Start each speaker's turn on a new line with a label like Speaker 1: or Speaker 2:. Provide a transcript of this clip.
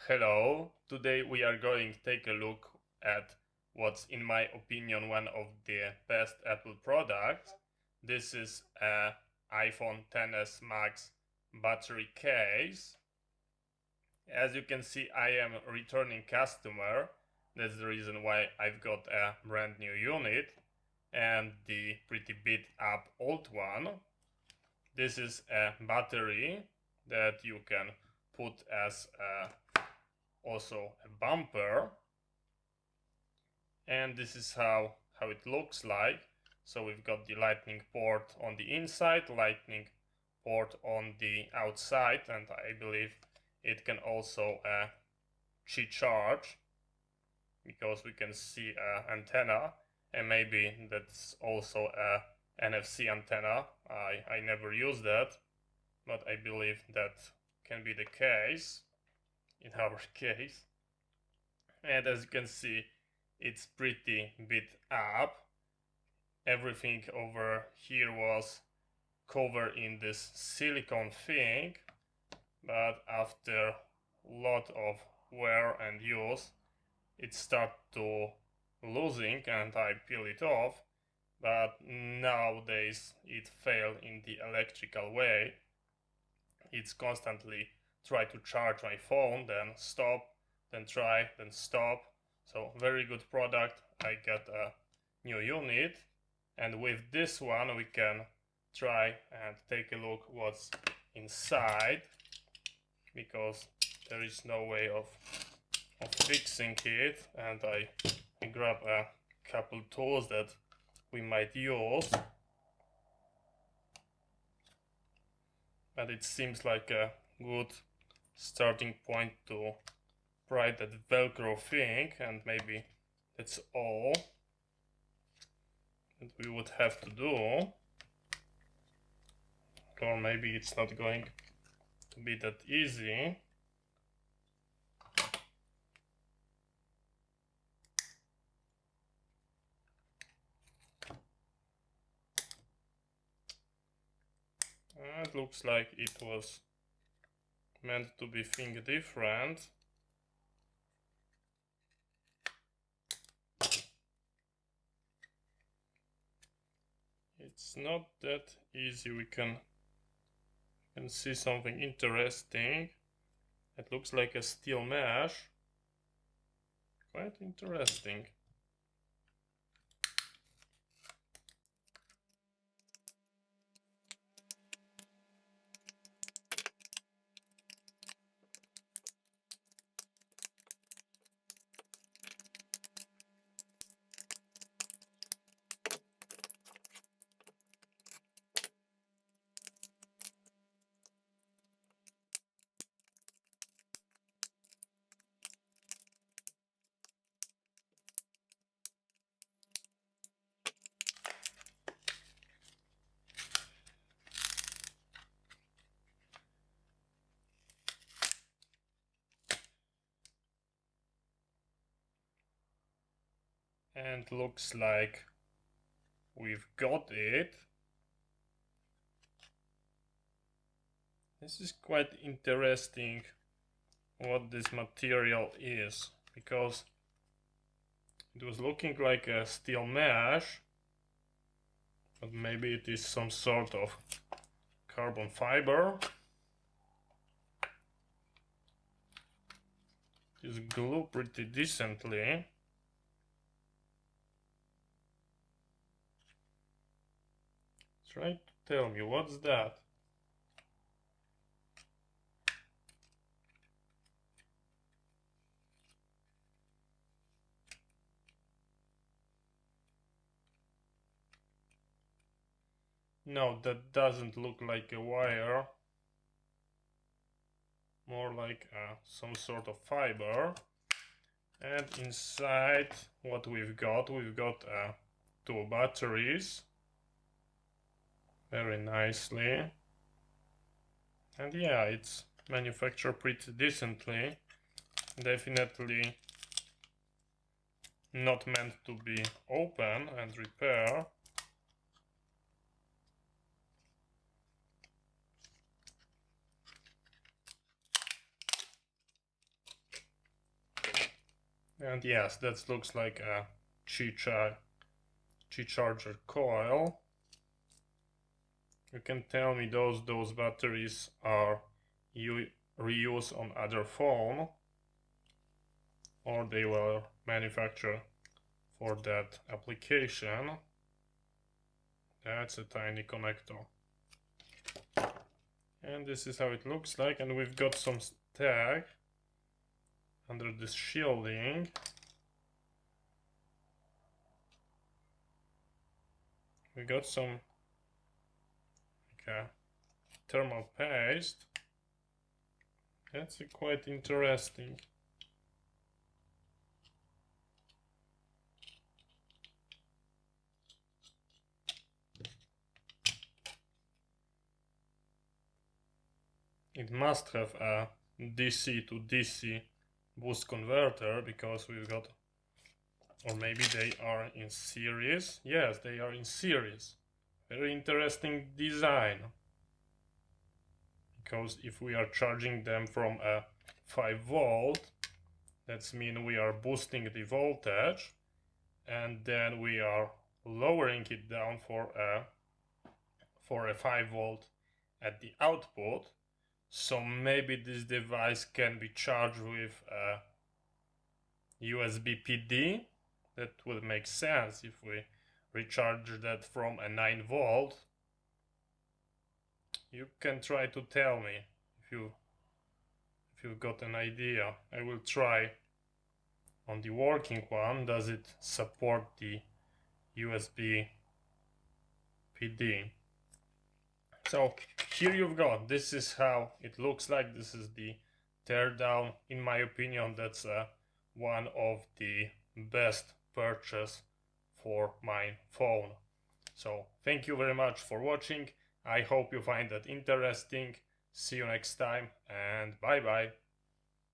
Speaker 1: Hello, today we are going to take a look at what's in my opinion one of the best Apple products. This is a iPhone XS Max battery case. As you can see, I am a returning customer. That's the reason why I've got a brand new unit and the pretty beat up old one. This is a battery that you can put as also a bumper, and this is how it looks like. So we've got the lightning port on the inside, lightning port on the outside, and I believe it can also charge, because we can see an antenna, and maybe that's also a NFC antenna. I never use that, but I believe that can be the case in our case. And as you can see, it's pretty beat up. Everything over here was covered in this silicone thing, but after a lot of wear and use, it started to losing, and I peel it off. But nowadays it failed in the electrical way. It's constantly try to charge my phone, then stop, then try, then stop. So very good product. I got a new unit, and with this one we can try and take a look what's inside, because there is no way of fixing it, and I grab a couple tools that we might use. But it seems like a good starting point to pry that Velcro thing, and maybe that's all that we would have to do. Or maybe it's not going to be that easy. It looks like it was meant to be thing different. It's not that easy. We can see something interesting. It looks like a steel mesh. Quite interesting. And looks like we've got it. This is quite interesting what this material is, because it was looking like a steel mesh, but maybe it is some sort of carbon fiber. It is glued pretty decently. Try to tell me, what's that? No, that doesn't look like a wire. More like some sort of fiber. And inside what we've got two batteries. Very nicely. And yeah, it's manufactured pretty decently. Definitely not meant to be open and repair. And yes, that looks like a Qi charger coil. You can tell me those batteries are reused on other phone, or they were manufactured for that application. That's a tiny connector. And this is how it looks like, and we've got some tag under this shielding. We got some thermal paste. That's quite interesting. It must have a DC to DC boost converter, because we've got, or maybe they are in series. Yes, they are in series. Very interesting design. Because if we are charging them from a 5 volt, that means we are boosting the voltage, and then we are lowering it down for a 5 volt at the output. So maybe this device can be charged with a USB PD. That would make sense if we recharge that from a 9 volt. You can try to tell me if you've got an idea. I will try on the working one. Does it support the USB PD? So here you've got, this is how it looks like. This is the Teardown. In my opinion, that's one of the best purchase for my phone. So thank you very much for watching. I hope you find that interesting. See you next time, and bye bye.